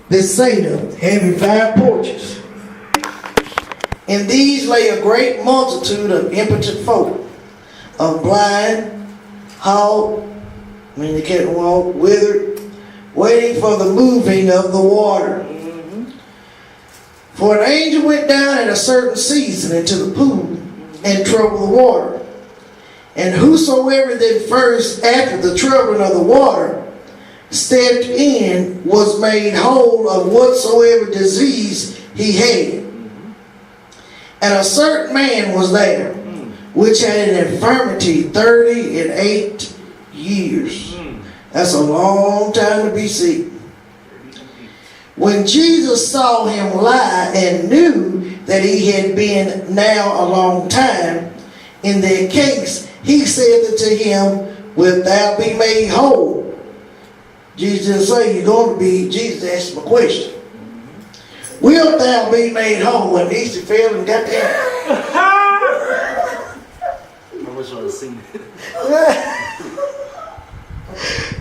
Bethsaida, having 5 porches. In these lay a great multitude of impotent folk, of blind, halt, they can't walk, withered, waiting for the moving of the water. For an angel went down at a certain season into the pool and troubled the water. And whosoever then first, after the troubling of the water, stepped in, was made whole of whatsoever disease he had. And a certain man was there, which had an infirmity 38 years. That's a long time to be sick. When Jesus saw him lie and knew that he had been now a long time in that case, he said unto him, Wilt thou be made whole? Jesus didn't say you're going to be. Jesus asked him a question. Wilt thou be made whole? When Easter fell and got there. I wish I would have seen it.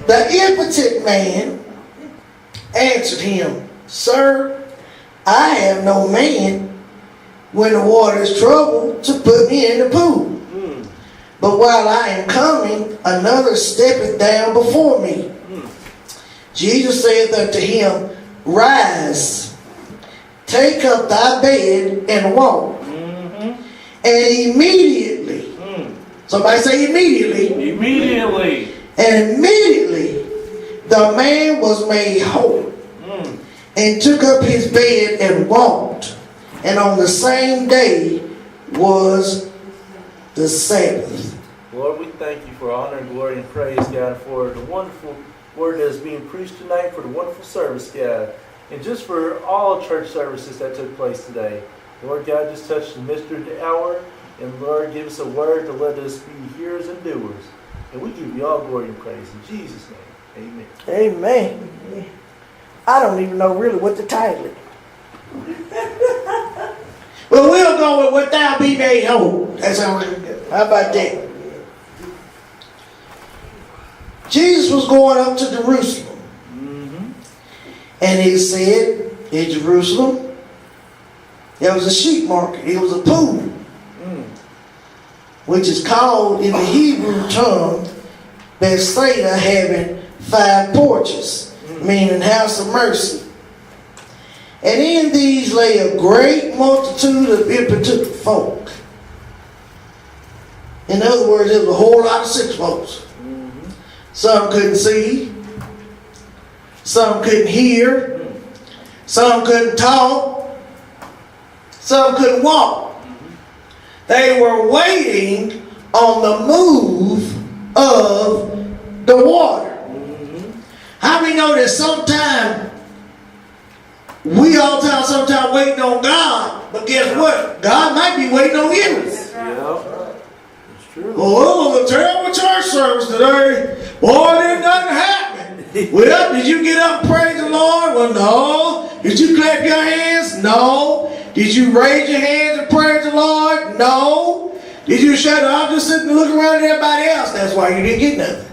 The impotent man answered him, Sir, I have no man when the water is troubled to put me in the pool. But while I am coming, another steppeth down before me. Jesus saith unto him, Rise, take up thy bed and walk. And immediately, somebody say immediately. Immediately. And immediately the man was made whole and took up his bed and walked. And on the same day was the Sabbath. Lord, we thank you for honor and glory and praise, God, for the wonderful word that is being preached tonight, for the wonderful service, God, and just for all church services that took place today. Lord God, just touch the mystery of the hour, and Lord, give us a word to let us be hearers and doers. And we give you all glory and praise in Jesus' name. Amen. Amen. I don't even know really what the title is. Well, we'll go with Wilt thou be made whole. That's how we're going to go. How about that? Jesus was going up to Jerusalem. And he said, in Jerusalem, there was a sheep market. It was a pool. Which is called in the Hebrew tongue Bethsaida, having 5 porches, meaning house of mercy. And in these lay a great multitude of impotent folk. In other words, there was a whole lot of sick folks. Some couldn't see. Some couldn't hear. Some couldn't talk. Some couldn't walk. They were waiting on the move of the water. How many know that sometimes we all time sometimes waiting on God, but guess what? God might be waiting on you. Yeah, it's true. Oh, it was a terrible church service today. Boy, didn't nothing happen. Well, did you get up and praise the Lord? Well, no. Did you clap your hands? No. Did you raise your hands and praise the Lord? No. Did you shut up, just sit and look around at everybody else? That's why you didn't get nothing.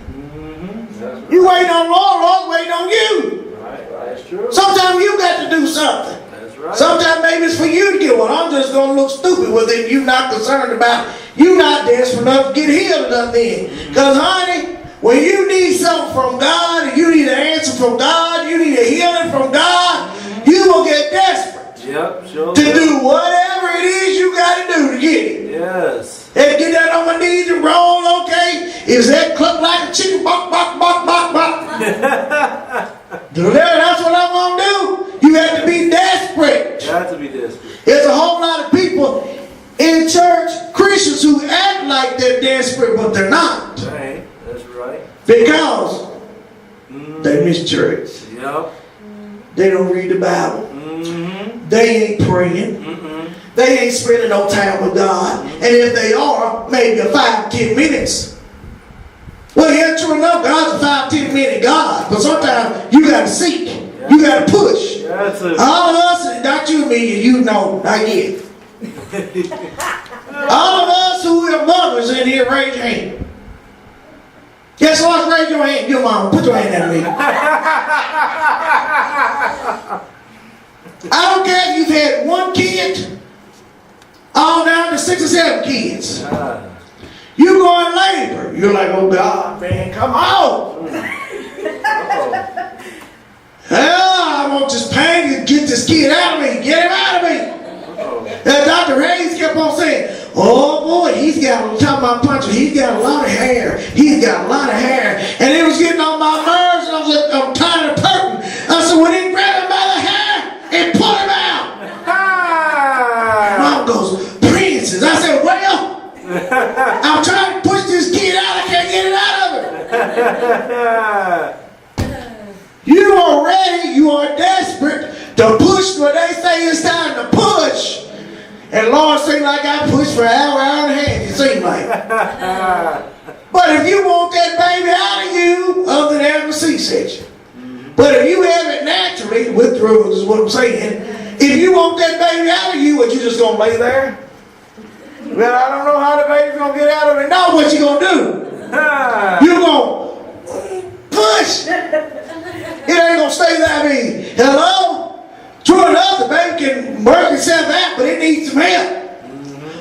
Right. You waiting on the Lord, Lord's waiting on you. Right, that's true. Sometimes you got to do something. That's right. Sometimes maybe it's for you to get one. I'm just going to look stupid with it. You're not concerned about, you're not desperate enough to get healed enough then. Because, honey, when you need something from God, and you need an answer from God, you need a healing from God, you will get desperate. Yep, sure. To do whatever it is you got to do to get it. Yes. Hey, get down on my knees and roll, okay? Is that cluck like a chicken? Bok, bok, bok, bok, bok. That's what I'm going to do. You have to be desperate. You have to be desperate. There's a whole lot of people in church, Christians, who act like they're desperate, but they're not. Right, that's right. Because they miss church. Yep. They don't read the Bible. They ain't praying. They ain't spending no time with God. And if they are, maybe 5-10 minutes. Well, yeah, true enough, God's a 5-10 minute God. But sometimes you got to seek. You got to push. All of us, not you and me, you know, not yet. All of us who are mothers in here, raise your hand. Guess what? Raise your hand. Your mama, put your hand at me. had 1 kid, all down to 6 or 7 kids. You go in labor. You're like, oh God, man, come on. I want this pain to get this kid out of me. Get him out of me. And Dr. Hayes kept on saying, oh boy, he's got, talking about punching, he's got a lot of hair. He's got a lot of hair. And it was getting on my nerves, and I was like, I'm tired of hurting. I said, well, then grab him by the hair and pull him out. Mom goes, Princess. I said, well, I'm trying to push this kid out. I can't get it out of him. You are ready, you are desperate to push when they say it's time to push. And Lord seems like I pushed for an hour, hour and a half, it seems like. But if you want that baby out of you, other than having a C-section. But if you have it naturally, with drugs is what I'm saying, if you want that baby out of you, what, you just going to lay there? Well, I don't know how the baby's going to get out of it. No, what you going to do? You're going to push. It ain't going to stay that way. Hello? True enough, the baby can work itself out, but it needs some help.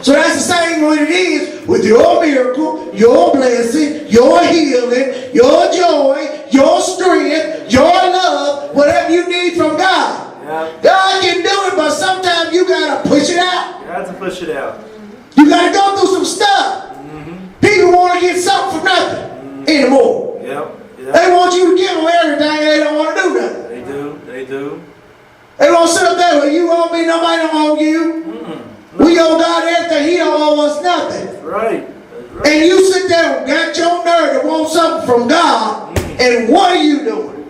So that's the same way it is with your miracle, your blessing, your healing, your joy, your strength, your love, whatever you need from God. Yeah. God can do it, but sometimes you got to push it out. You have to push it out. You got to go through some stuff. People want to get something for nothing anymore. Yep. They want you to give them everything, they don't want to do nothing. They do. They do. They won't sit up there, well, you owe me, nobody don't owe you. We owe God everything, He don't owe us nothing. That's right. And you sit there and got your nerve to want something from God, and what are you doing?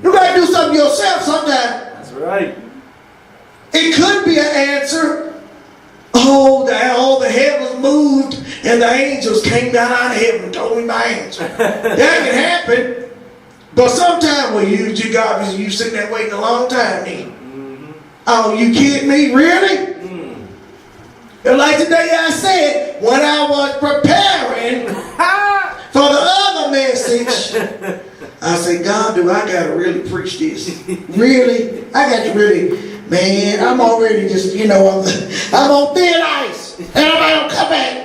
You got to do something yourself sometimes. That's right. It could be an answer. Oh, the heavens moved and the angels came down out of heaven and told me my answer. That can happen. But sometimes when you God, you sitting there waiting a long time then. Oh, you kidding me? Really? And like today I said, when I was preparing for the other message, I said, God, do I got to really preach this? Really? I got to really, man, I'm already just, I'm on thin ice. And I'm going to come back.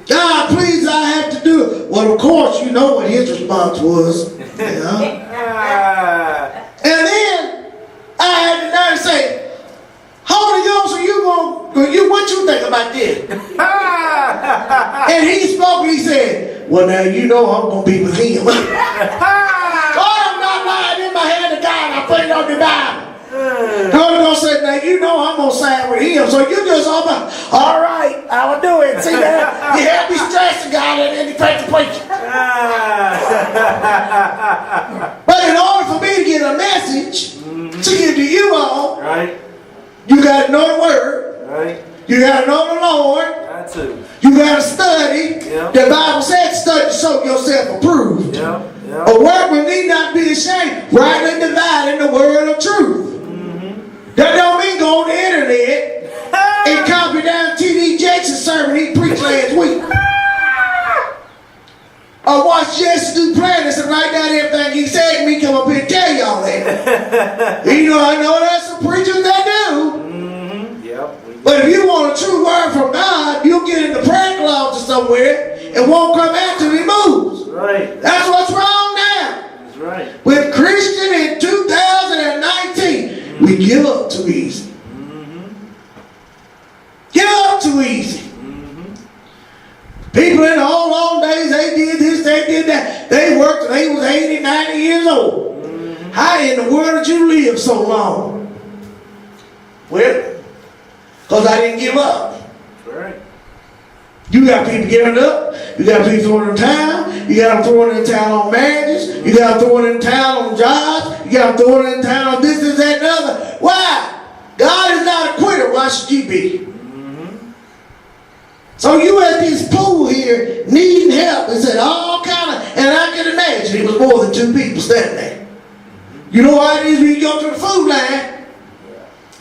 God, please, I have to do it. Well, of course, you know what his response was. And then I had to now say, Holy Ghost, what you think about this? And he spoke and he said, well, now you know I'm going to be with him. God, I'm not lying in my hand to God. I put it on the Bible. Holy Ghost said, now you know I'm going to side with him. So you just all right, I will do it. See that? You have me stressing God and then you take the preaching. But in order for me to get a message to give to you all, right, you got to know the word. Right. You got to know the Lord. Got to. You got to study. Yep. The Bible said study to show yourself approved. Yep. Yep. A workman need not be ashamed, rightly dividing the word of truth. That don't mean go on the internet and copy down T.D. Jackson's sermon he preached last week. Or watch Jesse Duplantis and write down everything he said and me come up here and tell y'all that. I know there's some preachers that do. Yep. But if you want a true word from God, you'll get in the prayer closet somewhere and won't come out till he moves. Right. That's what's wrong now. That's right. With Christian in 2019, we give up too easy. Give up too easy. People in the old days, they did this, they did that. They worked till they was 80, 90 years old. How in the world did you live so long? Well, because I didn't give up. Right. You got people giving up. You got people throwing in the towel. You got them throwing in the towel on marriages. You got them throwing in the towel on jobs. You got them throwing in the towel on this, that, and the other. Why? God is not a quitter. Why should you be? So you at this pool here needing help and said all kind of, and I can imagine it was more than 2 people standing there. You know why it is when you go to the food line?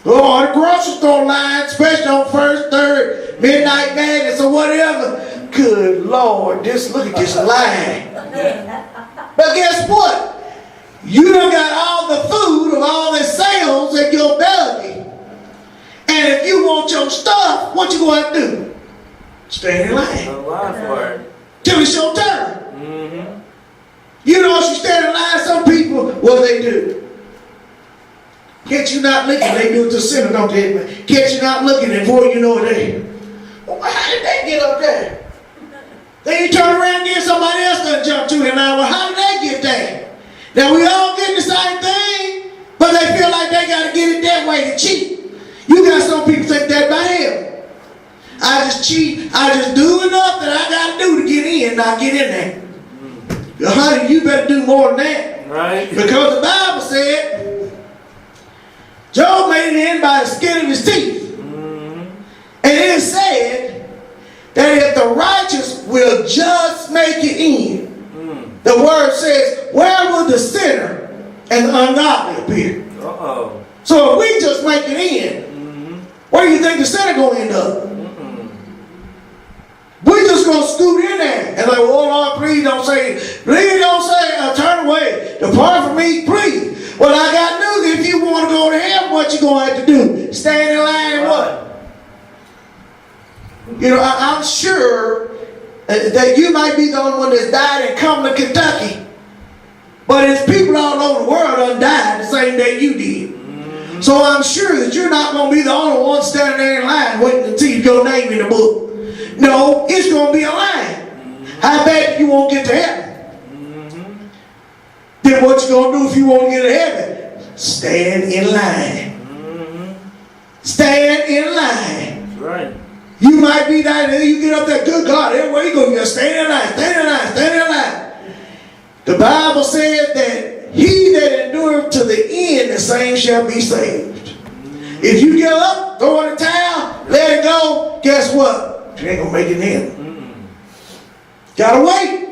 Or the grocery store line, especially on 1st, 3rd, Midnight Madness or whatever. Good Lord, look at this line. But guess what? You done got all the food of all the sales in your belly. what you going to do? Stand in line. No line for it. Till it's your turn. Mm-hmm. You know, if you stand in line, some people, what they do? Catch you not looking, they do it to sinner, don't they? Catch you not looking, and before you know it, well, how did they get up there? Then you turn around and get somebody else to jump to in line. Well, how did they get there? Now, we all get the same thing, but they feel like they got to get it that way to cheat. You got some people think that about him. I just cheat. I just do enough that I got to do to get in, not get in there. Honey, you better do more than that. Right. Because the Bible said, Job made it in by the skin of his teeth. Mm-hmm. And it said that if the righteous will just make it in, the word says, where will the sinner and the ungodly appear? Uh-oh. So if we just make it in, where do you think the sinner going to end up? We just going to scoot in there and like, oh Lord, please don't say, turn away, depart from me, please. Well, I got news. If you want to go to heaven, what you going to have to do? Stand in line and what? You know, I'm sure that you might be the only one that's died and come to Kentucky. But there's people all over the world that died the same day you did. So I'm sure that you're not going to be the only one standing there in line waiting to see your name in the book. No, it's going to be a line. How bad do you want to get to heaven? Then what you going to do if you want to get to heaven? Stand in line. Stand in line. That's right. You might be down there, you get up there, good God, everywhere you go, you gotta stand in line, stand in line, stand in line. The Bible said that he that endureth to the end, the same shall be saved. If you get up, throw in the towel, let it go, guess what? You ain't gonna make it in. Gotta wait.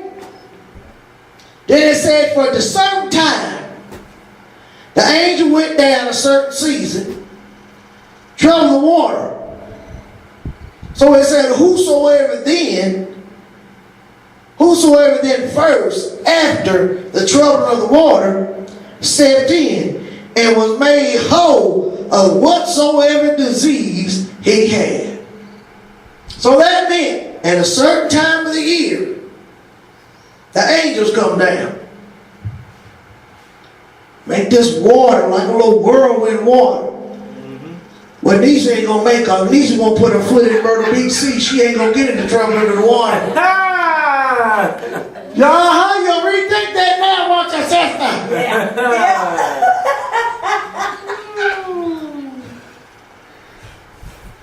Then it said for the certain time, the angel went down a certain season, troubled the water. So it said, whosoever then first, after the trouble of the water, stepped in and was made whole of whatsoever disease he had. So that meant, at a certain time of the year, the angels come down. Make this water like a little whirlwind water. Well, Nisha ain't gonna make her. Nisha gonna put her foot in Myrtle Beach Sea. She ain't gonna get into trouble under the water. Y'all, you rethink that now, won't you, sister?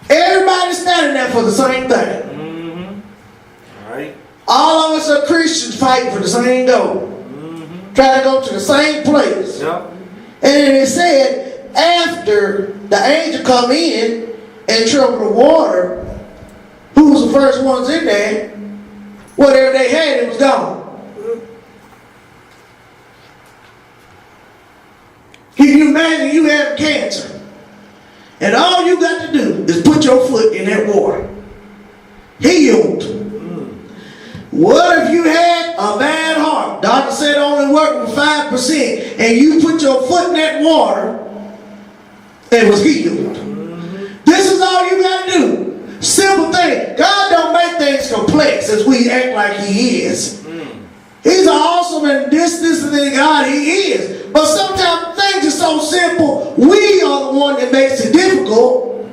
Everybody's standing there for the same thing. All right. All of us are Christians fighting for the same goal. Trying to go to the same place. Yep. And then it said, after the angel come in and trouble the water, who was the first ones in there, whatever they had, it was gone. Can you imagine you having cancer? And all you got to do is put your foot in that water. Healed. What if you had a bad heart? Doctor said only working 5%, and you put your foot in that water and was healed. This is all you got to do. Simple thing. God don't make things complex as we act like he is. He's an awesome and this and that God he is. But sometimes things are so simple, we are the one that makes it difficult.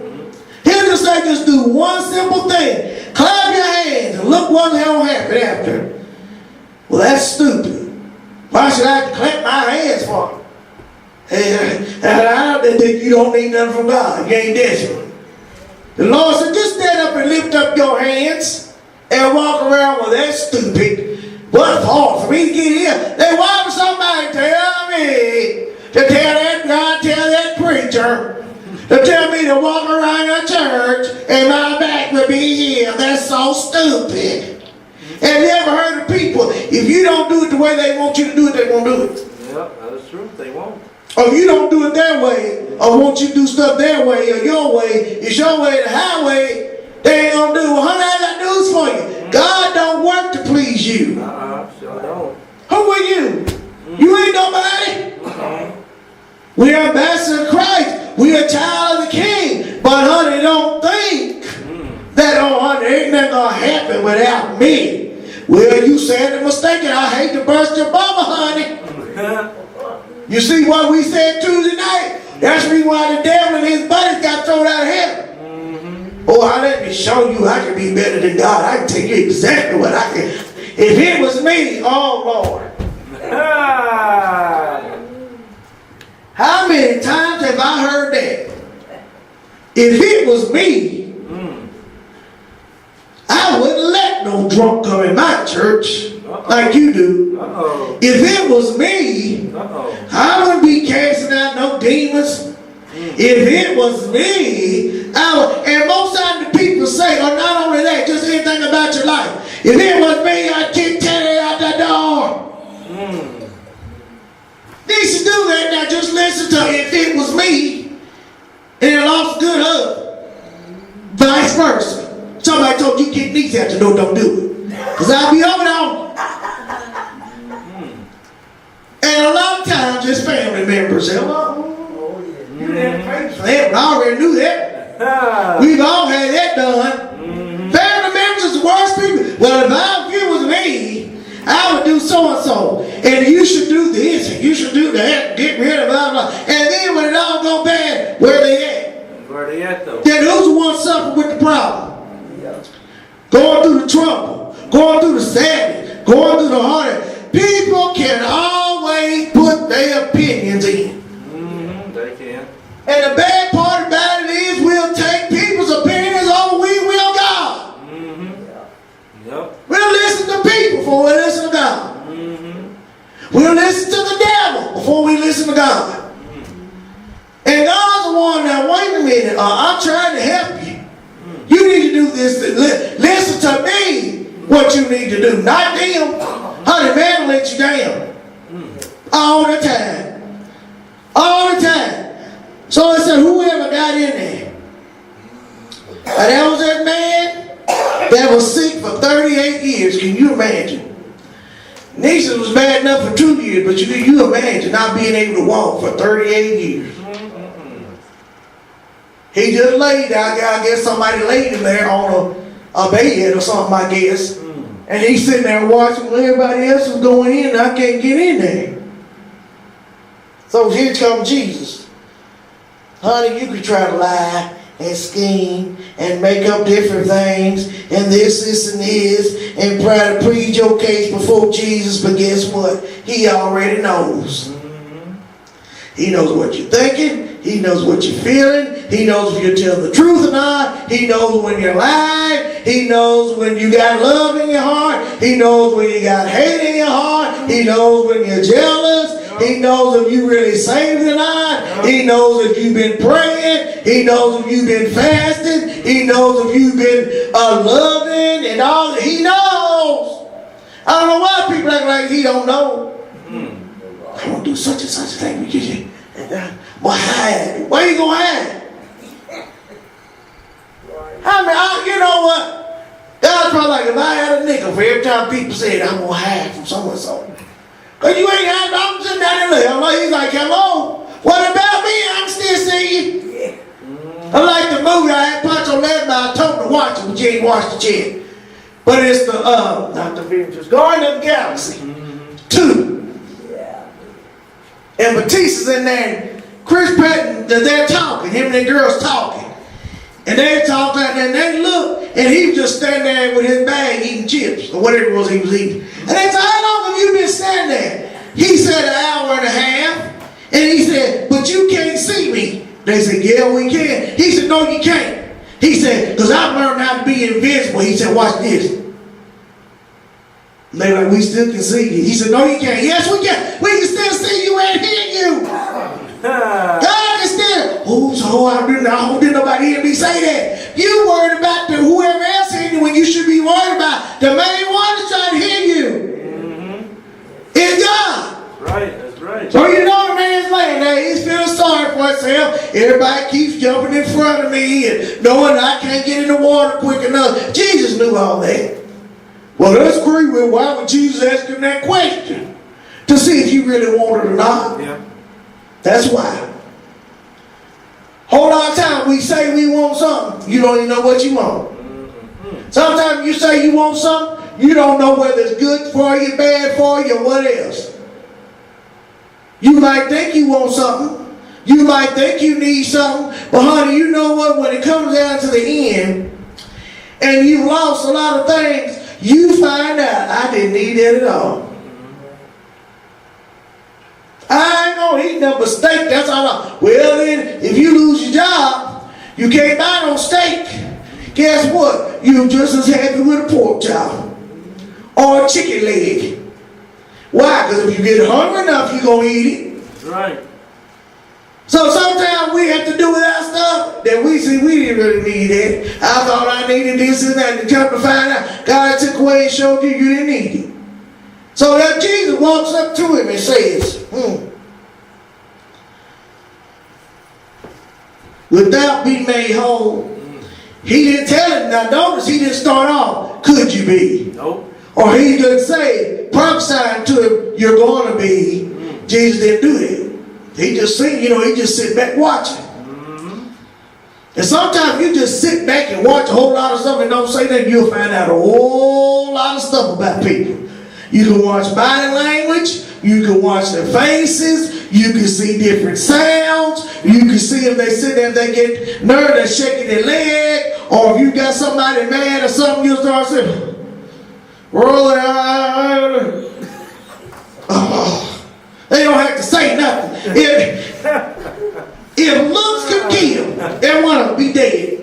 He'll just say, just do one simple thing. Clap your hands and look what's going to happen after. Well, that's stupid. Why should I clap my hands for? And I don't think you don't need nothing from God. You ain't desperate. The Lord said, just stand up and lift up your hands and walk around. Well, that's stupid. What's hard for me to get here? Then why would somebody tell me to tell that God, tell that preacher, to tell me to walk around a church and my back would be here? That's so stupid. Have you ever heard of people, if you don't do it the way they want you to do it, they won't do it? Yeah, that's true. They won't. Or if you don't do it their way, or want you to do stuff their way, or your way, it's your way, the highway, they ain't gonna do. Well, honey, I got news for you. God don't work to please you. Sure don't. Who are you? You ain't nobody. We are ambassadors of Christ. We are a child of the King. But honey, don't think without me. Well, you sadly mistaken. I hate to burst your bubble, honey. You see what we said Tuesday night? That's the reason why the devil and his buddies got thrown out of heaven. Oh, let me show you I can be better than God. I can tell you exactly what I can. If it was me, oh Lord. How many times have I heard that? If it was me, I wouldn't let no drunk come in my church like you do. If it was me, I wouldn't be casting out no demons. If it was me, I would. And most times the people say, or not only that, just anything about your life. If it was me, I'd kick Teddy out the door. They should do that now. Just listen to if it was me and it lost a good husband. Vice versa. Somebody told you kick these out the door, don't do it. Because I'll be over there. And a lot of times it's family members say, well, you didn't pray for that, but I already knew that. We've all had that done. Family members is the worst people. Well, if it was me, I would do so and so. And you should do this, and you should do that, get rid of blah, blah. And then when it all go bad, where they at? Where they at though? Then who's the one suffering with the problem? Going through the trouble, going through the sadness, going through the heartache. People can always put their opinions in. They can. And the bad part about it is we'll take people's opinions over we will God. Yep. We'll listen to people before we listen to God. We'll listen to the devil before we listen to God. And God's the one that, wait a minute, I'm trying to help you. You need to do this. Listen to me what you need to do. Not them. Honey, man will let you down. All the time. All the time. So it said, whoever got in there. And that was that man that was sick for 38 years. Can you imagine? Nisha was bad enough for 2 years, but you imagine not being able to walk for 38 years. He just laid there. I guess somebody laid him there on a bed or something, I guess. And he's sitting there watching when everybody else is going in and I can't get in there. So here comes Jesus. Honey, you could try to lie and scheme and make up different things and this, and this, and try to plead your case before Jesus, but guess what? He already knows. He knows what you're thinking. He knows what you're feeling. He knows if you're telling the truth or not. He knows when you're lying. He knows when you got love in your heart. He knows when you got hate in your heart. He knows when you're jealous. He knows if you really saved or not. He knows if you've been praying. He knows if you've been fasting. He knows if you've been loving and all. He knows. I don't know why people act like he don't know. I won't do such and such a thing because you. Well, hide. Why you gonna hide? You know what? God's probably like, if I had a nickel for every time people said I'm gonna hide from so and so. Because you ain't hiding, I'm sitting down there. He's like, hello, what about me? I can still see you. I like the movie I had Pancho led by. I told him to watch it, but you ain't watched it yet. But it's the, not the Avengers, Guardian of the Galaxy 2. And Batista's in there, and Chris Pratt, they're talking, him and the girls talking. And they're talking, and they look, and he was just standing there with his bag eating chips, or whatever it was he was eating. And they said, how long have you been standing there? He said, an hour and a half. And he said, but you can't see me. They said, yeah, we can. He said, no, you can't. He said, because I've learned how to be invisible. He said, watch this. And they were like, we still can see you. He said, no, you can't. Yes, we can. We can still see you and hear you. God can still. Oh, so I don't think nobody hear me say that. You worried about whoever else hearing you when you should be worried about the main one that's trying to hear you. It's God. Right, that's right. So you know the man's laying there. He's feeling sorry for himself. Everybody keeps jumping in front of me and knowing I can't get in the water quick enough. Jesus knew all that. Well, let's agree with why would Jesus ask him that question? To see if you really want it or not. Yeah. That's why. Whole lot of time we say we want something. You don't even know what you want. Sometimes you say you want something, you don't know whether it's good for you, bad for you, or what else. You might think you want something. You might think you need something. But honey, you know what? When it comes down to the end, and you've lost a lot of things, you find out, I didn't need that at all. I ain't gonna eat nothing but steak, that's all well then, if you lose your job, you can't buy no steak. Guess what? You're just as happy with a pork chop or a chicken leg. Why? Because if you get hungry enough, you're going to eat it. That's right. So sometimes we have to do with our stuff that we see we didn't really need it. I thought I needed this and that, and come to find out God took away and showed you you didn't need it. So that Jesus walks up to him and says, without being made whole, he didn't tell him. Now notice he didn't start off, could you be? Nope. Or he didn't say, prophesying to him, you're going to be. Jesus didn't do that. He just seen, he just sit back watching. And sometimes you just sit back and watch a whole lot of stuff and don't say that, you'll find out a whole lot of stuff about people. You can watch body language, you can watch their faces, you can see different sounds, you can see if they sit there and they get nervous, shaking their leg, or if you got somebody mad or something, you'll start saying, roll their eyes. Oh, they don't have to say nothing. If looks could kill, every one of them be dead.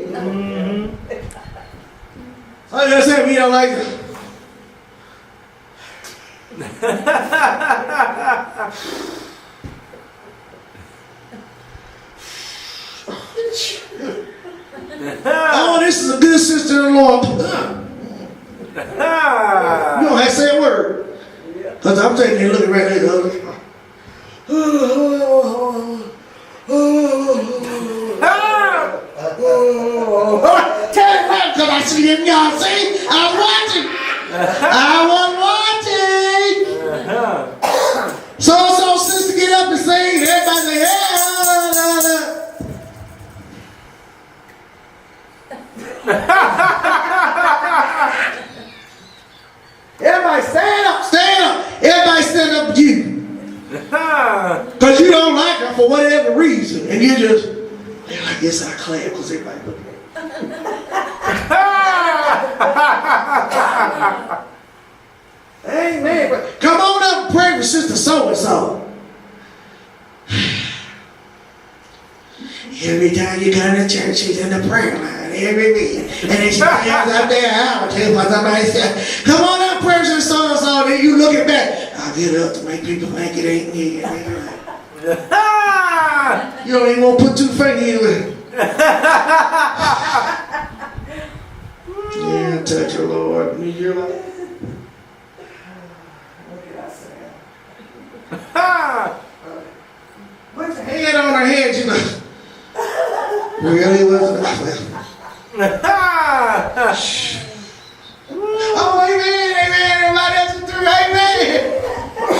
I just said, you don't like it. Oh, this is a good sister-in-law. You don't have to say a word. Because I'm taking you looking right at the other. Tell it right, because I see him, y'all see? I was watching. So sister get up and sing. Everybody say, yeah. Everybody stand up. Everybody stand up with you. Because you don't like her for whatever reason. And you just, I guess I clap because everybody look at me. Amen. But come on up and pray for Sister So-and-so. Every time you come to church, she's in the prayer line. Every week. And then she comes up there out. Somebody says, come on up, pray for so-and-so. Then you looking back. I'll get up to make people think it ain't me. You don't even want to put two fingers in it. Yeah, touch her, Lord. You're like, what did I say? Put your hand on her head, Really wasn't. Oh, amen, everybody else is through, amen.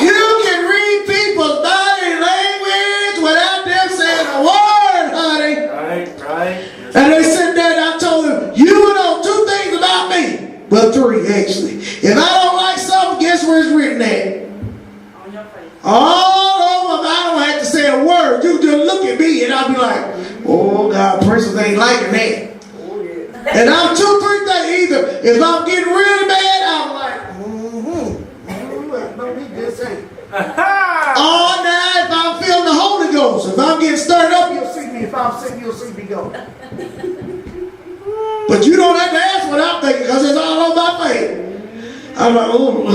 You can read people's body language without them saying a word, honey. Right. And they said that, I told them, you know 2 things about me. Well, 3, actually. If I don't like something, guess where it's written at? On your face. All over, I don't have to say a word. You just look at me and I'll be like, oh, God, persons ain't liking that. Oh, yeah. And I'm 2, 3 things either. If I'm getting really bad, I'm like, don't be this ain't. Oh, now if I'm feeling the Holy Ghost, if I'm getting stirred up, you'll see me. If I'm sick, you'll see me go. But you don't have to ask what I'm thinking because it's all on my face. I'm like, oh.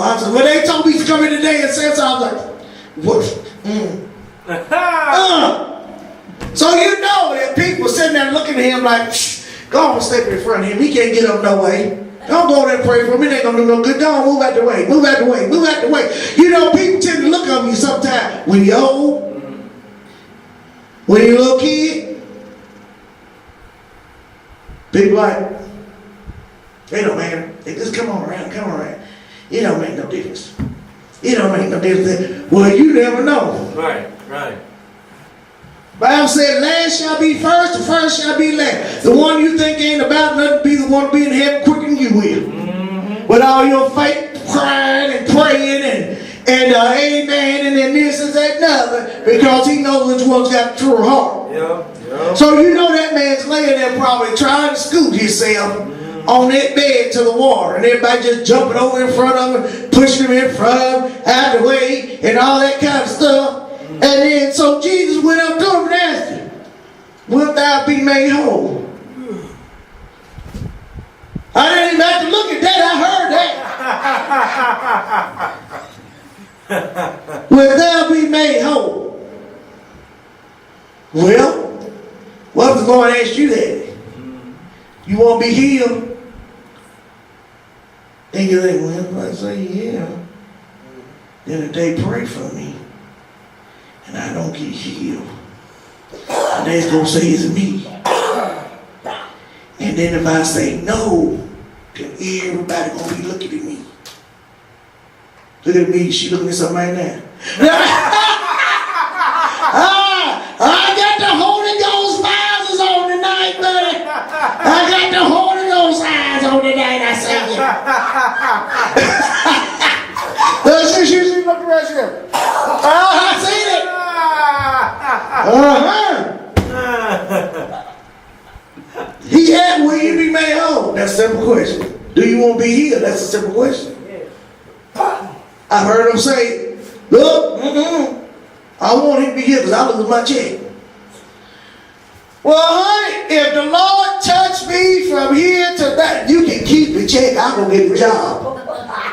I said, when they told me to come in today and say so, I was like, what? So you know that people sitting there looking at him like, go on, step in front of him. He can't get up no way. Don't go there and pray for him. It ain't going to do no good. Don't move out the way. Move out the way. Move out the way. You know, people tend to look at me sometimes when you're old, when you're a little kid. People like, it don't matter. They just come on around. It don't make no difference. It don't make no difference. Well, you never know. Right. Bible said, last shall be first, the first shall be last. The one you think ain't about nothing be the one to be in heaven quicker than you will. With all your faith, crying and praying and amen and then this and that and other, because he knows which one's got the true heart. Yeah. So you know that man's laying there probably trying to scoot himself on that bed to the water, and everybody just jumping over in front of him, pushing him in front of him, out of the way, and all that kind of stuff. And then so Jesus went up to him and asked him, wilt thou be made whole? I didn't even have to look at that, I heard that. Wilt thou be made whole? Well, what if the Lord asked you that? You want to be healed? And you think, well, I say, yeah. Then if they pray for me, and I don't get healed, and they're going to say it's me. And then if I say no, then everybody going to be looking at me. Look at me, she looking at somebody now. I got the Holy Ghost eyes on tonight, buddy. I got the Holy Ghost eyes on tonight, I say it. She looked around here. I seen it. He asked, will you be made whole? That's a simple question. Do you want to be healed? That's a simple question. I heard him say, look, I want him to be healed because I lose my check. Well, honey, if the Lord touched me from here to that, you can keep the check. I'm going to get a job.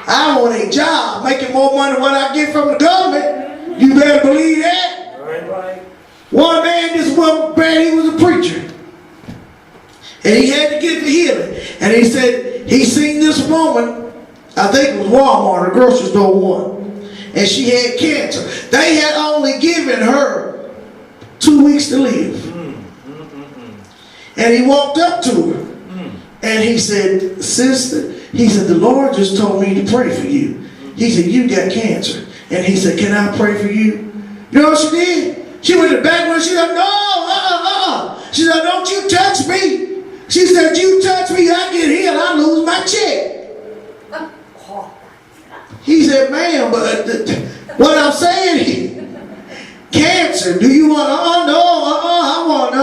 I want a job, making more money than what I get from the government. You better believe that. Right. One man, he was a preacher. And he had to get the healing. And he said, he seen this woman, I think it was Walmart, a grocery store one. And she had cancer. They had only given her 2 weeks to live. And he walked up to her. And he said, sister, he said, the Lord just told me to pray for you. He said, you got cancer. And he said, can I pray for you? You know what she did? She went to the back window. She said, no, She said, don't you touch me. She said, you touch me, I get healed, I lose my check. He said, ma'am, but what I'm saying, cancer, do you want, I want,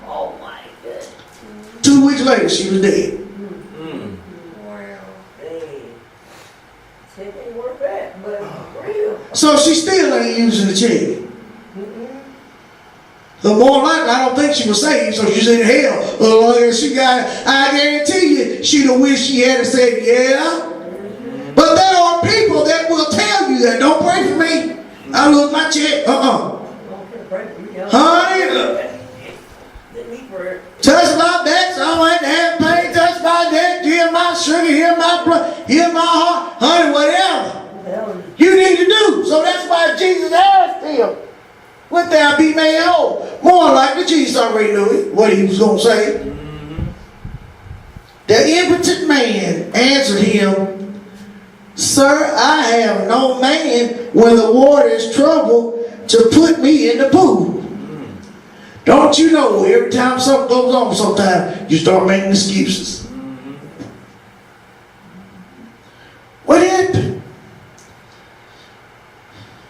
Oh my goodness. 2 weeks later, she was dead. So she still ain't using the check. The more likely, I don't think she was saved, so she's in hell. I guarantee you, she'd have wished she had said, yeah. But there are people that will tell you that, don't pray for me. I lose my check. Honey, touch my back, so I went to have pain, touch my neck, heal my sugar, heal my blood, heal my heart. Honey, whatever you need to do. So that's why Jesus asked him, would thou be made whole? More likely, Jesus already knew it, what he was going to say. The impotent man answered him, sir, I have no man when the water is troubled to put me in the pool. Don't you know, every time something goes on sometimes, you start making excuses. What happened?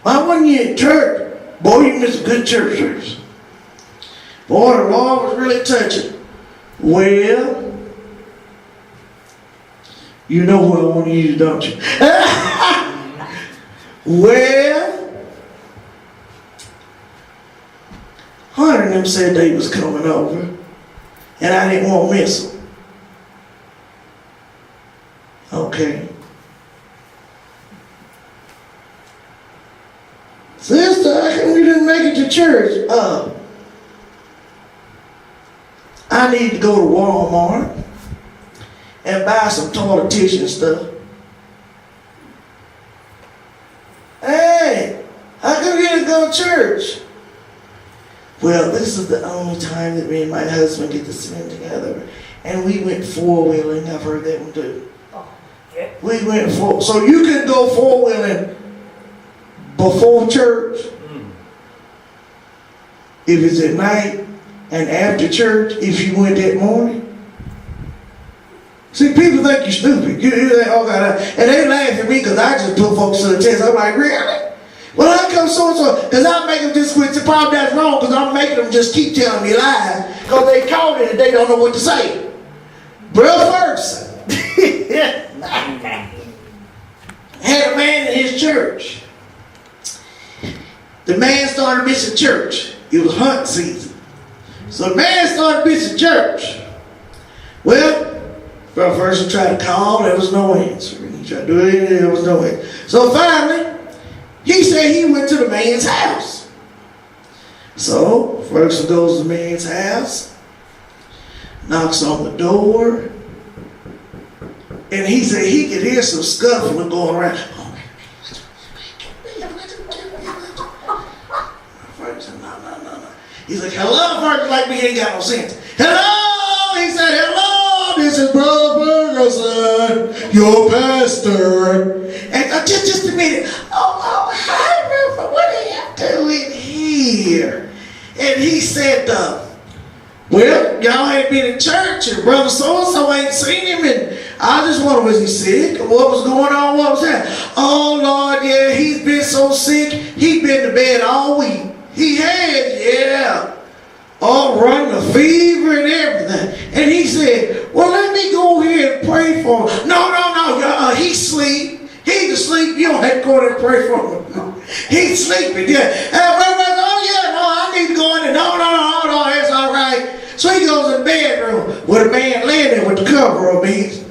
Why wasn't you at church? Boy, you missed a good church service. Boy, the Lord was really touching. Well, you know what I want to use, don't you? Well, Hunter and them said they was coming over, and I didn't want to miss them. Okay. Sister, how come you didn't make it to church? I need to go to Walmart and buy some toilet tissue and stuff. Hey, how come you didn't go to church? Well, this is the only time that me and my husband get to spend together. And we went four-wheeling. I've heard that one too. We went so you can go 4-wheeling before church. if it's at night, and after church, if you went that morning. See, people think you're stupid. You think, oh God, and they laugh at me because I just put folks to the test. I'm like, really? Well, how come so-and-so? Because I make them just quit. The problem that's wrong because I'm making them just keep telling me lies because they caught it and they don't know what to say. Brother Ferguson had a man in his church. The man started missing church. It was hunting season. So the man started missing church. Well, Brother Ferguson tried to call, there was no answer. He tried to do it, there was no answer. So finally, he said he went to the man's house. So Ferguson goes to the man's house, knocks on the door, and he said he could hear some scuffling going around. Ferguson, no. He's like, hello, Ferguson, like me, ain't got no sense. Hello, he said, hello, this is Brother Ferguson, your pastor. And just a minute, hi, Brother, what are you doing here? And he said, well, y'all ain't been in church, and Brother so-and-so ain't seen him, and I just wonder, was he sick? What was going on? What was that? Oh, Lord, yeah, he's been so sick, he's been to bed all week. He has, yeah. All running a fever and everything. And he said, well, let me go here and pray for him. No, he's asleep. He's asleep. You don't have to go there and pray for him. He's sleeping, yeah. Oh, yeah, no, I need to go in there. No, that's all right. So he goes in the bedroom with a man laying there with the cover on me.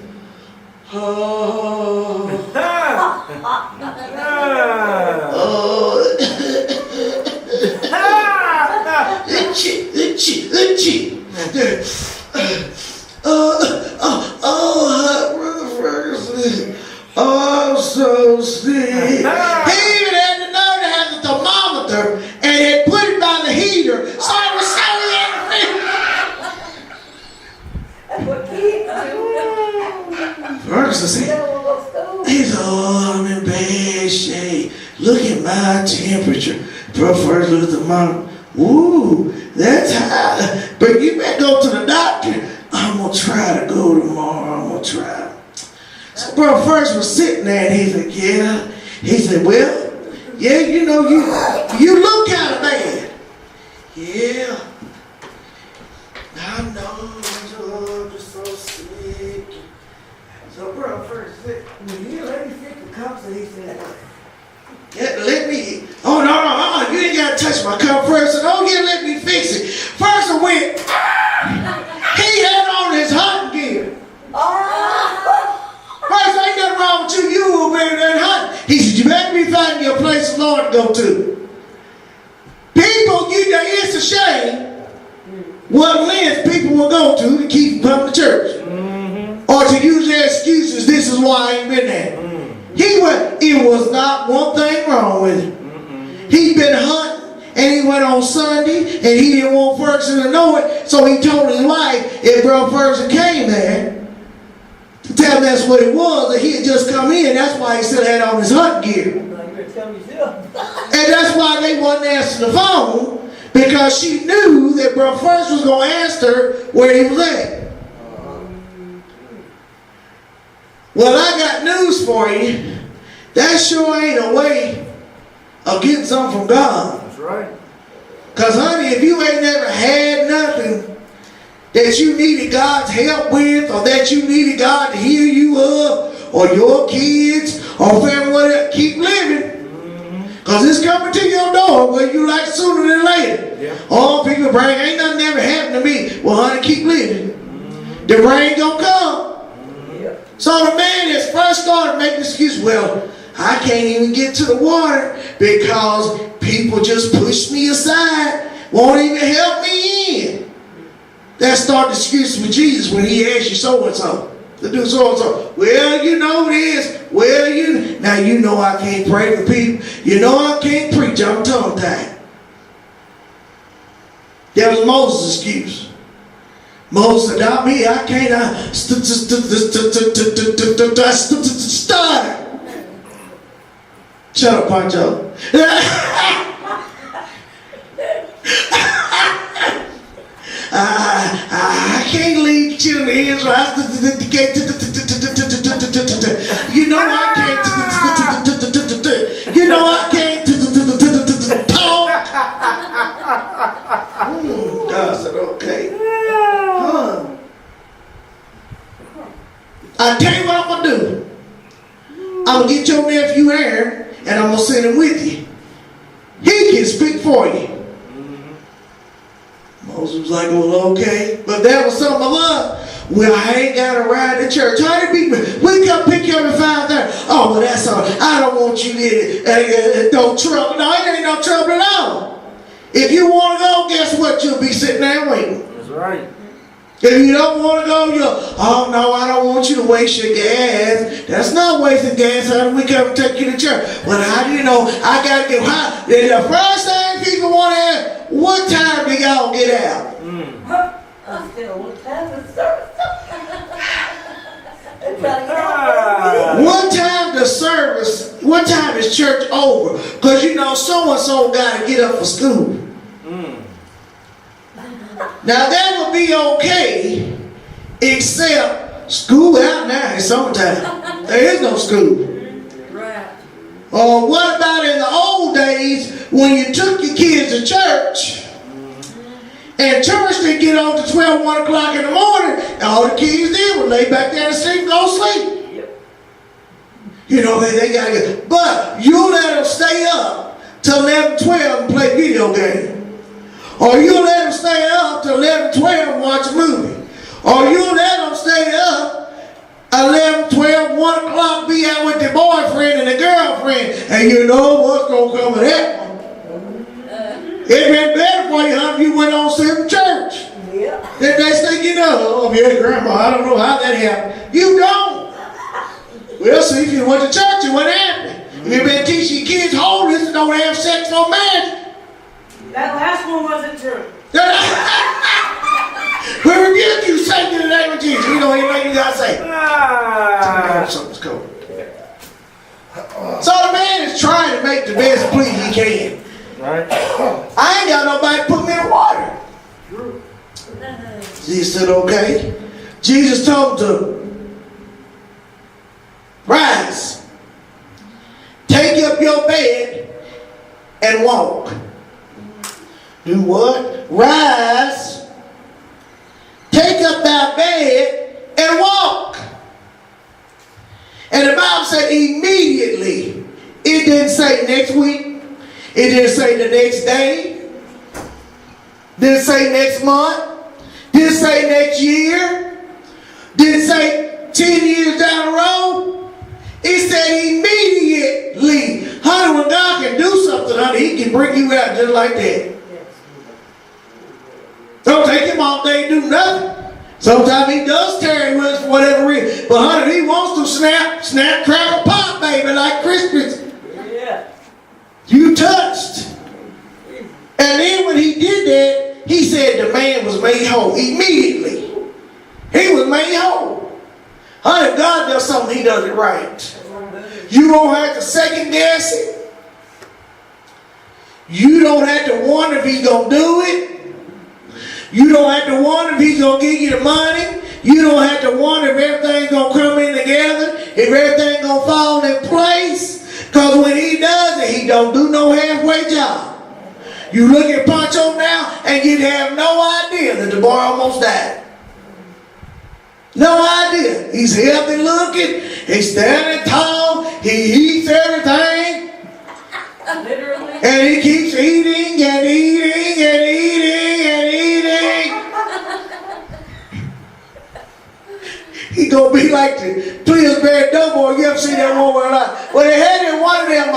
Brother Ferguson. Oh, I'm so sick. He even had the nerve to have the thermometer and had put it by the heater, so it was so That's what kids do. Ferguson said, he's I'm in bad shape. Look at my temperature. Brother Ferguson looked at the thermometer. Ooh, that's high. But you better go to the doctor. I'm going to try to go tomorrow. I'm going to try. So Brother Ferguson was sitting there and he said, yeah. He said, well, yeah, you know, you look kind of bad. Yeah. I know, I'm just so sick. So Brother Ferguson said, will you let me fix the cups? And he said, yeah, let me. Oh, no, you ain't got to touch my cup first. Oh, yeah, let me fix it. First I went, he had on his hunting gear. First, ain't nothing wrong with you. You were better than hunting. He said, you better be finding your place of Lord to go to. People, it's a shame what lengths people will go to keep from coming to church. Or to use their excuses, this is why I ain't been there. It was not one thing wrong with him. He'd been hunting, and he went on Sunday, and he didn't want Ferguson to know it, so he told his wife if Brother Ferguson came there to tell him that's what it was, that he had just come in. That's why he still had on his hunting gear. And that's why they wasn't answering the phone, because she knew that Brother Ferguson was going to ask her where he was at. Well, I got news for you. That sure ain't a way of getting something from God. That's right. Because, honey, if you ain't never had nothing that you needed God's help with, or that you needed God to heal you up, or your kids, or family, whatever, keep living. Because it's coming to your door whether you like sooner than later. Yeah. All people bring, ain't nothing ever happened to me. Well, honey, keep living. The rain gonna come. So the man has first started making excuses. Well, I can't even get to the water because people just push me aside, won't even help me in. That started excuses with Jesus when he asked you so-and-so to do so-and-so. Well, you know this. Well, now you know I can't pray for people. You know I can't preach. I'm tongue-tied. That was Moses' excuse. Moses said, not me, I can't stutter. Shut up, Pancho. can't leave children in his house. You know I can't. You know I can't talk. God said, okay. I tell you what I'm gonna do. I'm gonna get your nephew Aaron, and I'm gonna send him with you. He can speak for you. Moses was like, well, okay. But that was something I love. Well, I ain't got to ride to church. How did people? We come pick you up at 5:30. Oh, well, that's all. I don't want you in no trouble. No, it ain't no trouble at all. If you want to go, guess what? You'll be sitting there waiting. That's right. If you don't want to go, oh no, I don't want you to waste your gas. That's not wasting gas. How do we come and take you to church? Well, how do you know? I got to get high. The first thing people want to ask, what time do y'all get out? I said, what time is service? What time is church over? Because you know so-and-so got to get up for school. Now that would be okay, except school out now in summertime. There is no school. Right. Or what about in the old days when you took your kids to church and church didn't get on to 12, 1 o'clock in the morning, and all the kids did was lay back there and sleep and go to sleep. Yep. You know, they got to get, but you let them stay up till 11, 12 and play video games. Or you let them stay up till 11, 12 and watch a movie. Or you let them stay up 11, 12, 1 o'clock, be out with their boyfriend and their girlfriend, and you know what's going to come of that one. It'd been better for you, if you went on to church. Yeah. Then they say, you know, oh yeah, grandma, I don't know how that happened. You don't. Well, see, if you went to church, it wouldn't happen. If you've been teaching your kids holiness and don't have sex or marriage. That last one wasn't true. We rebuke you, Satan, in the name of Jesus. You know anything you gotta say. Something's cold. So the man is trying to make the best plea he can. Right. I ain't got nobody to put me in the water. Jesus said, okay. Jesus told him to rise, take up your bed, and walk. Do what? Rise, take up thy bed, and walk. And the Bible said immediately. It didn't say next week. It didn't say the next day. Didn't say next month. Didn't say next year. Didn't say 10 years down the road. It said immediately. Honey, when God can do something, honey, he can bring you out just like that. Don't take him all day to do nothing. Sometimes he does tarry with us for whatever reason. But honey, he wants to snap, crackle, pop, baby, like Christmas. Yeah. You touched. And then when he did that, he said the man was made whole. Immediately. He was made whole. Honey, if God does something, he does it right. You don't have to second guess it. You don't have to wonder if he's going to do it. You don't have to wonder if he's going to give you the money. You don't have to wonder if everything's going to come in together, if everything's going to fall in place. Because when he does it, he don't do no halfway job. You look at Pancho now, and you'd have no idea that the boy almost died. No idea. He's healthy looking. He's standing tall. He eats everything. Literally. And he keeps eating and eating and eating and eating. He gonna be like the Pillsbury Doughboy. You ever see that one where they had in one of them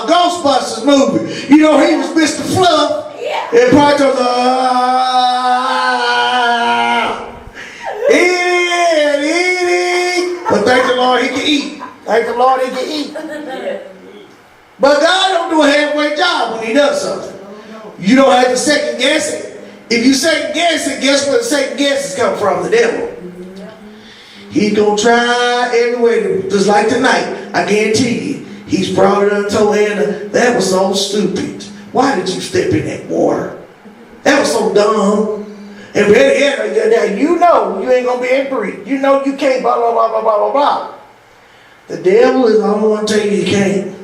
Ghostbusters movies. You know, he was Mr. Fluff. Yeah. And Pancho was eating. But thank the Lord he can eat. Thank the Lord he can eat. But God don't do a halfway job when he does something. You don't have to second guess it. If you second guess it, guess where the second guesses come from? The devil. He's going to try every way, just like tonight. I guarantee you, he's probably done told Hannah, that was so stupid. Why did you step in that water? That was so dumb. And And then, you know you ain't going to be able to breathe. You know you can't, blah, blah, blah, blah, blah, blah, blah. The devil is the only one to tell you can't.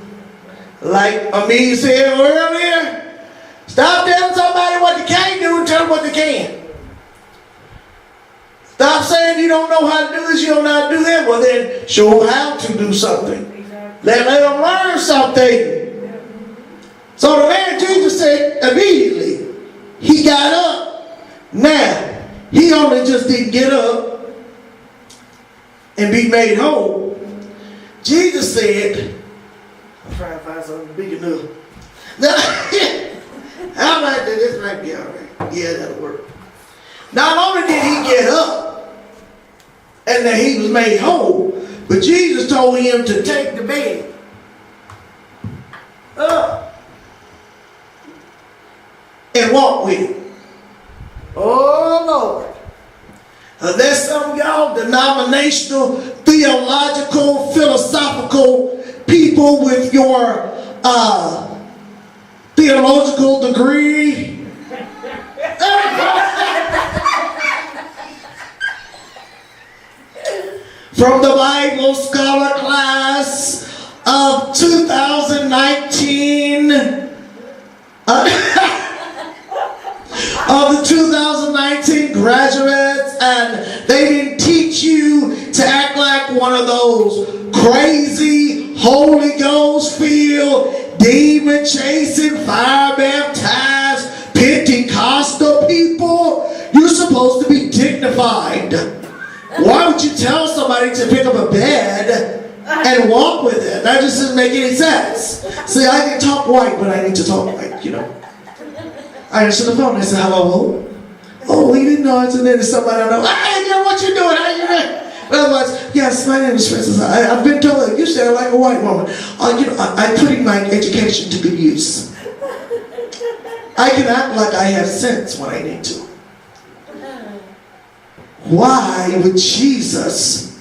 Like Amin said earlier, stop telling somebody what they can't do and tell them what they can. Stop saying you don't know how to do this, you don't know how to do that. Well then, show them how to do something. Let them learn something. So the man Jesus said immediately, he got up. Now, he only just didn't get up and be made whole. Jesus said, I'm trying to find something big enough. How about that? This might be all right. Yeah, that'll work. Not only did he get up and that he was made whole, but Jesus told him to take the bed up and walk with it. Oh, Lord. There's some of y'all denominational, theological, philosophical people with your theological degree. From the Bible Scholar class of 2019, of the 2019 graduates, and they didn't teach you to act like one of those crazy, Holy Ghost filled, demon chasing, fire baptized, Pentecostal people. You're supposed to be dignified. Why would you tell somebody to pick up a bed and walk with it? That just doesn't make any sense. See, I can talk white, but I need to talk white, you know. I answered the phone. I said, hello? Oh, he didn't know. And then there's somebody I know. Hey, girl, what you doing? How you doing? Otherwise, yes, my name is Francis. I've been told that you sound like a white woman. You know, I'm putting my education to good use. I can act like I have sense when I need to. Why would Jesus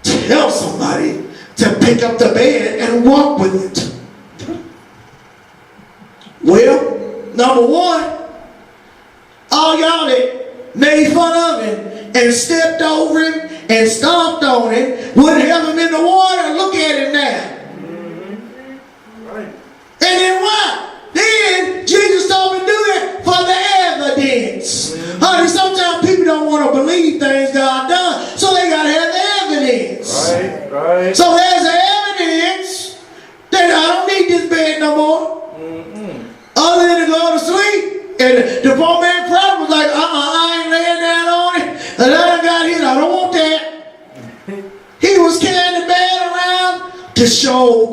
tell somebody to pick up the bed and walk with it? Well, number one, all y'all that made fun of him and stepped over him and stomped on him wouldn't have him in the water. Look at him now. Right. And then what? Then Jesus told me to do that for the evidence. Honey, sometimes people don't want to believe things God done, so they got to have the evidence. Right. So there's the evidence that I don't need this bed no more. Other than to go to sleep. And the poor man probably was like, I ain't laying down on it. And I done got here, I don't want that. He was carrying the bed around to show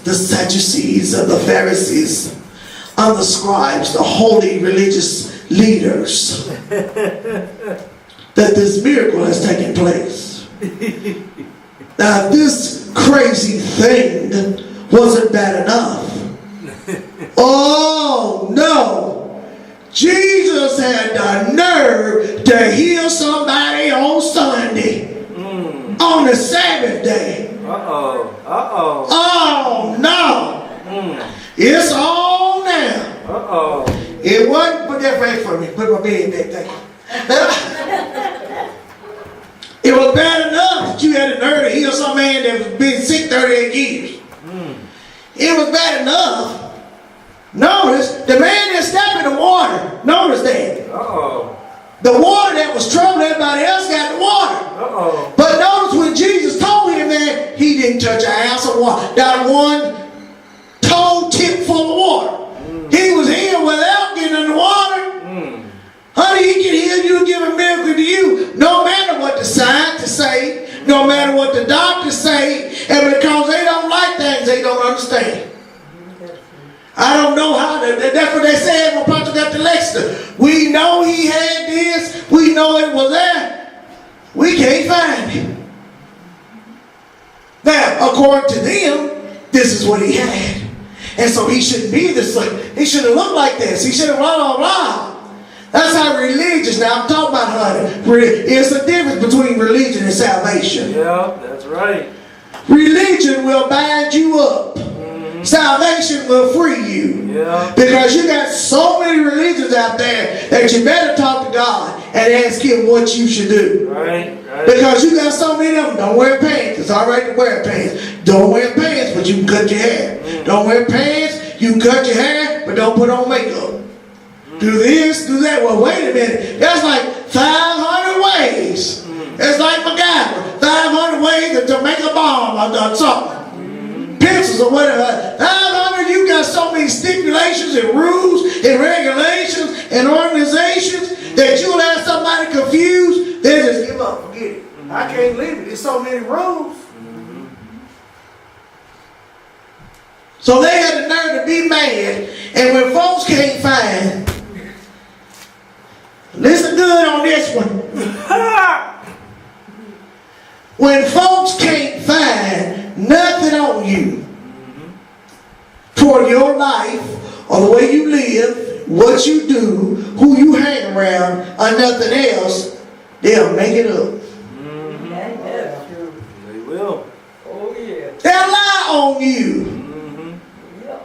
the Sadducees and the Pharisees and the scribes, the holy religious leaders, that this miracle has taken place. Now, this crazy thing wasn't bad enough. Oh no! Jesus had the nerve to heal somebody on Sunday, on the Sabbath day. Oh no! It's on now. It wasn't. Put that back for me. Put my bed back. Thank you. It was bad enough that you had the nerve to heal some man that was been sick 38 years. It was bad enough. Notice, the man that stepped in the water, notice that. The water that was troubling everybody else got the water. But notice when Jesus told him that, he didn't touch an ounce of water. Not one toe tip full of water. He was healed without getting in the water. Honey, he can heal you and give a miracle to you, no matter what the scientists say, no matter what the doctors say, and because they don't like things they don't understand. I don't know how, that's what they said when Pontius got to Lexington. We know he had this, we know it was that, we can't find him. Now, according to them, this is what he had. And so he shouldn't be this, he shouldn't look like this, he shouldn't blah. That's how religious, now I'm talking about honey. It's the difference between religion and salvation. Yeah, that's right. Religion will bind you up. Salvation will free you. Yeah. Because you got so many religions out there that you better talk to God and ask Him what you should do. Right. Because you got so many of them. Don't wear pants. It's all right to wear pants. Don't wear pants, but you can cut your hair. Don't wear pants. You can cut your hair, but don't put on makeup. Do this, do that. Well, wait a minute. That's like 500 ways. It's like MacGyver. 500 ways to make a bomb or something. Pencils or whatever. 500, you got so many stipulations and rules and regulations and organizations that you'll have somebody confused. They just give up. Forget it. I can't leave it. There's so many rules. So they had the nerve to be mad. And when folks can't find, listen good on this one. When folks can't find nothing on you toward your life or the way you live, what you do, who you hang around, or nothing else, they'll make it up. They will. Oh, yeah. They'll lie on you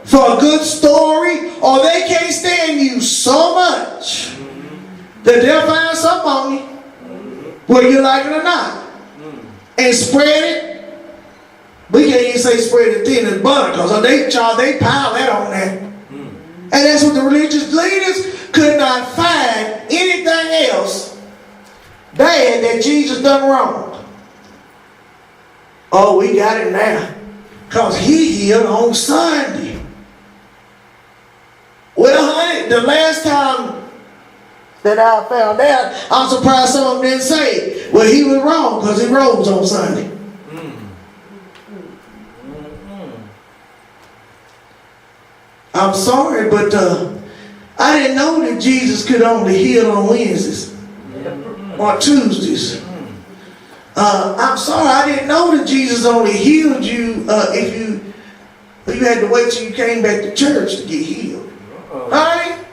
for a good story, or they can't stand you so much that they'll find something on you, whether you like it or not, and spread it. We can't even say spread it thin as butter, because they pile that on there. And that's what the religious leaders could not find anything else bad that Jesus done wrong. Oh, we got it now, because He healed on Sunday. Well, honey, the last time that I found out, I'm surprised some of them didn't say, well, He was wrong because He rose on Sunday. I'm sorry, but I didn't know that Jesus could only heal on Wednesdays or Tuesdays. I'm sorry, I didn't know that Jesus only healed you if you had to wait till you came back to church to get healed. Right?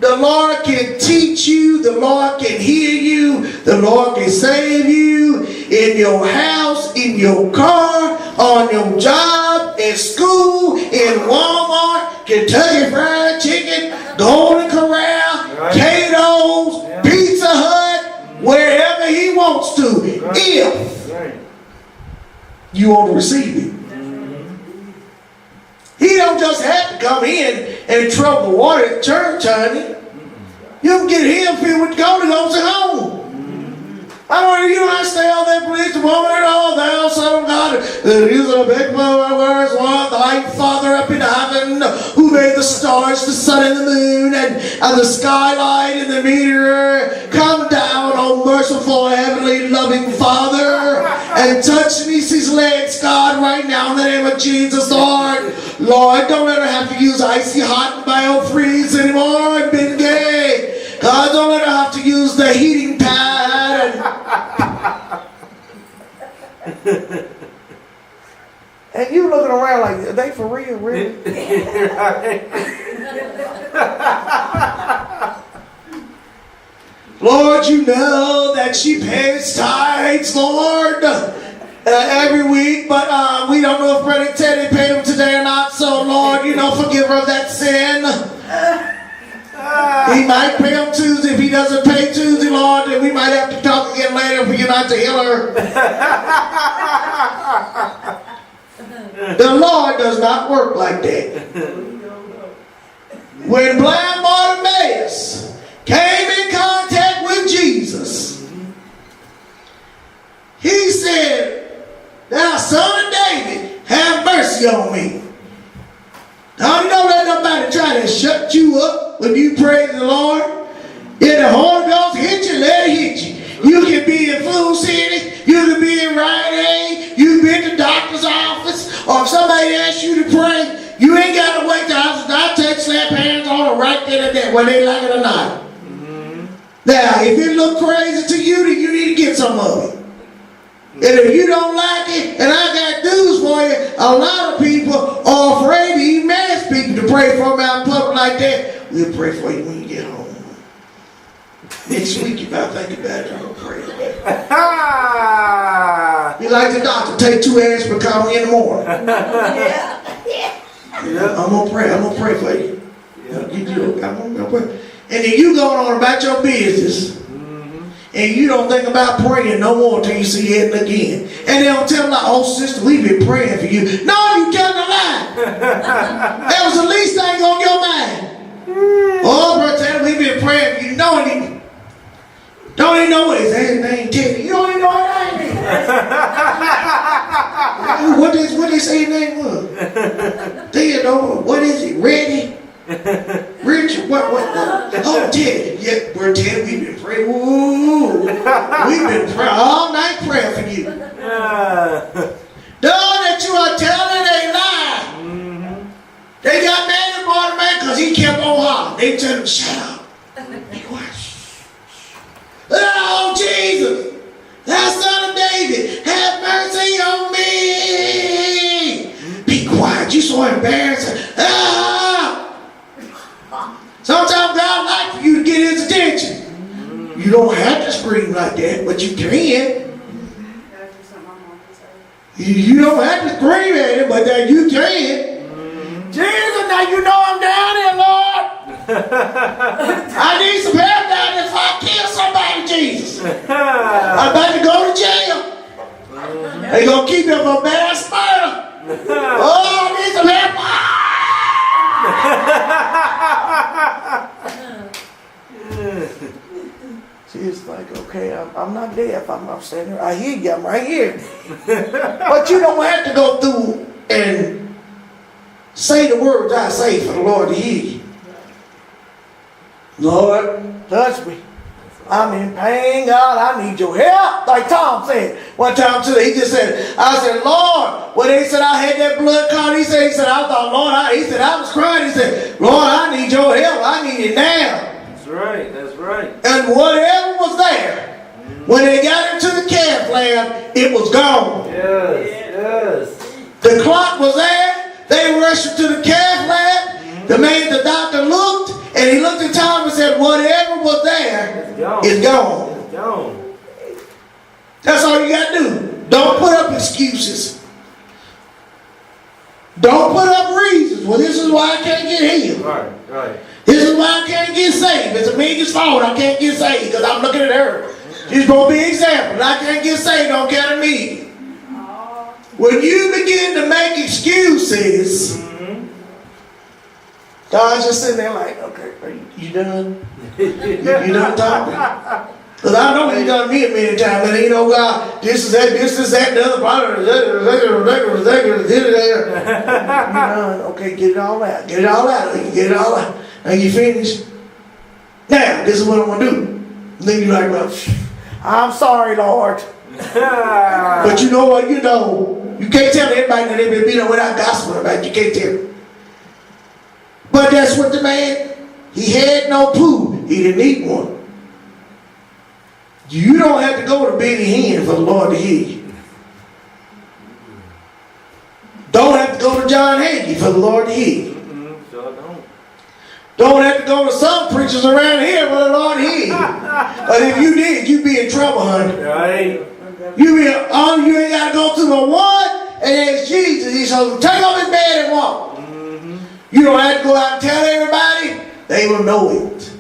The Lord can teach you. The Lord can heal you. The Lord can save you in your house, in your car, on your job, in school, in Walmart, Kentucky Fried Chicken, Golden Corral, Cato's, Pizza Hut, wherever He wants to, if you want to receive it. He don't just have to come in and trouble the water at church, honey. You can get Him filled with the Holy Ghost at home. You don't have to stay on that bridge, woman at all, thou Son of God. There is a big where is one, thy Father up in heaven, who made the stars, the sun, and the moon, and the skylight, and the meteor. Come down, O merciful, heavenly, loving Father, and touch Niecy's legs, God, right now, in the name of Jesus, Lord. Lord, don't let her have to use icy hot and biofreeze anymore and been gay. God, don't let her have to use the heating pad. And you looking around like, are they for real, really? Lord, you know that she pays tithes, Lord, every week, but we don't know if Brother Teddy paid them today or not, so Lord, forgive her of that sin. He might pay him Tuesday. If he doesn't pay Tuesday, Lord, then we might have to talk again later for you not to heal her. The Lord does not work like that. When blind Bartimaeus came in contact with Jesus, He said, "Thou Son of David, have mercy on me." Now, don't let nobody try to shut you up when you praise the Lord. If the Holy Ghost hit you, let it hit you. You can be in Food City, you can be in Rite Aid, you can be in the doctor's office, or if somebody asks you to pray, you ain't got to wait till I take slap hands on them right there and there, whether they like it or not. Now, if it look crazy to you, then you need to get some of it. And if you don't like it, and I got news for you, a lot of people are afraid to even ask people to pray for them out in public like that. We'll pray for you when you get home. Next week, if I think about it, I'm going to pray about it. You like the doctor, take 2 aspirin, call me in the morning. I'm going to pray for you. I'm going to pray. and then you going on about your business. And you don't think about praying no more till you see it again. And they'll tell them like, oh sister, we've been praying for you. No, you telling a lie. That was the least thing on your mind. Oh, brother, we've been praying for you. Don't even know what his name is. You don't even know what his name is. What they say his name was? Theodore, what is it? Reddy? Richard, what? Oh, Ted. Yeah, we're Ted. We've been praying. Ooh, we've been praying all night praying for you. Though that you are telling a lie. They got mad at Bartimaeus because he kept on hollering. They tell him, shut up. Be quiet. Oh, Jesus, thou son of David, have mercy on me. Be quiet. You so embarrassing. Sometimes God likes for you to get his attention. You don't have to scream like that, but you can. You don't have to scream at him, but you can. Jesus, now you know I'm down here, Lord. I need some help down here if I kill somebody, Jesus. I'm about to go to jail. They're going to keep him for mass murder. Oh, I need some help. She's like, okay, I'm not deaf. I'm standing. I hear you. I'm right here. But you don't have to go through and say the words I say for the Lord to hear you. Lord, touch me. I'm in pain, God. I need your help. Like Tom said. One time today, he just said, I said, Lord, when they said I had that blood clot, he said, I thought, Lord, he said, I was crying. He said, Lord, I need your help. I need it now. That's right. That's right. And whatever was there, when they got into the cath lab, it was gone. Yes. The clot was there. They rushed him to the cath lab. The doctor looked, and he looked at Tom and said, whatever was there is gone. It's gone. That's all you got to do. Don't put up excuses. Don't put up reasons. Well, this is why I can't get healed. Right. This is why I can't get saved. It's Amelia's fault I can't get saved because I'm looking at her. She's supposed to be an example. And I can't get saved, don't count on me. When you begin to make excuses, God's just sitting there like, okay, are you done? You done talking? Because I know he done me a million times. And you know, God, this is that, the other part. Okay, get it all out. Get it all out. Get it all out. And you finish. Now, this is what I'm going to do. And then you're like, well, I'm sorry, Lord. But you know what? You know. You can't tell everybody that they've been beat up without gospel about it. You can't tell. But that's what the man, he had no poo. He didn't need one. You don't have to go to Benny Hinn for the Lord to hear you. Don't have to go to John Hagee for the Lord to hear you. Sure don't. Don't have to go to some preachers around here for the Lord to hear you. But if you did, you'd be in trouble, honey. Right. You ain't got to go to the one and ask Jesus. He said, take off his bed and walk. You don't have to go out and tell everybody. They will know it.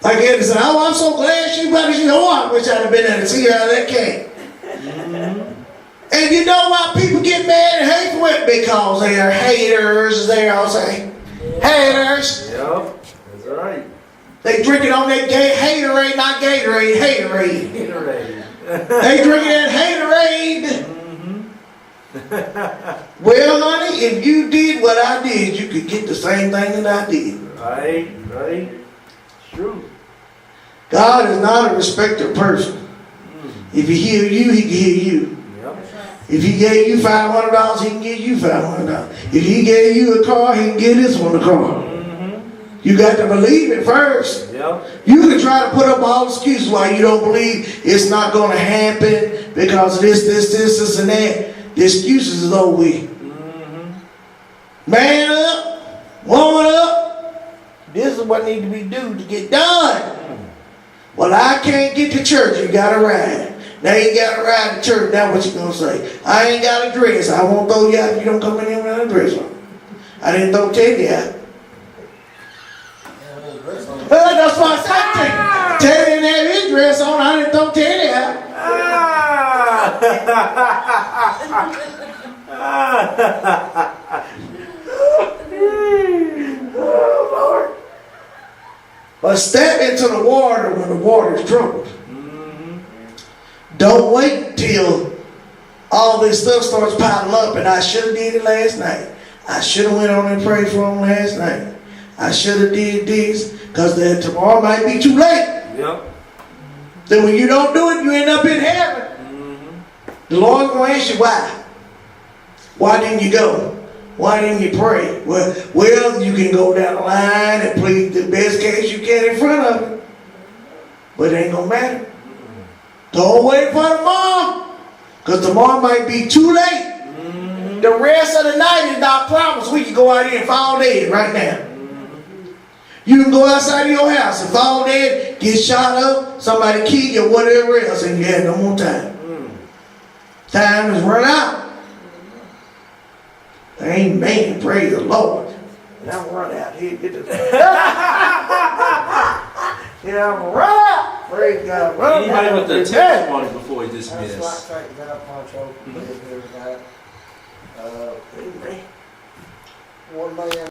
Like Eddie said, oh, I'm so glad she brought it. Oh, I wish I'd have been there to see how that came. And you know why people get mad and hateful? Because they are haters, as they all say. Haters. Yep. That's right. They drink it on that haterade, not Gatorade, haterade. They drink it at haterade. Well, honey, if you did what I did, you could get the same thing that I did. Right. It's true. God is not a respecter of person. If he heal you, he can heal you. Yep. If he gave you $500, he can give you $500. If he gave you a car, he can give this one a car. You got to believe it first. Yep. You can try to put up all excuses why you don't believe it's not going to happen because of this, and that. The excuses is over with. Man up, woman up. This is what needs to be done to get done. Well, I can't get to church. You got to ride. Now you got to ride to church. Now what you going to say? I ain't got a dress. I won't throw you out if you don't come in here without a dress on. I didn't throw Teddy out. Oh, Lord. But step into the water when the water is troubled. Don't wait till all this stuff starts piling up, and I should have did it last night. I should have went on and prayed for them last night. I should have did this, because then tomorrow might be too late. Yep. Then when you don't do it, you end up in heaven. The Lord's going to ask you why. Why didn't you go? Why didn't you pray? Well, you can go down the line and plead the best case you can in front of it. But it ain't going to matter. Don't wait for tomorrow, because tomorrow might be too late. The rest of the night is not promised. We can go out here and fall dead right now. You can go outside of your house and fall dead, get shot up, somebody kill you, whatever else, and you have no more time. Time is run out. Amen. Praise the Lord. And I'm run out here. Get the yeah, I'm run out. Praise God. Run Anybody out. with the testimony before we dismiss? Amen. One man.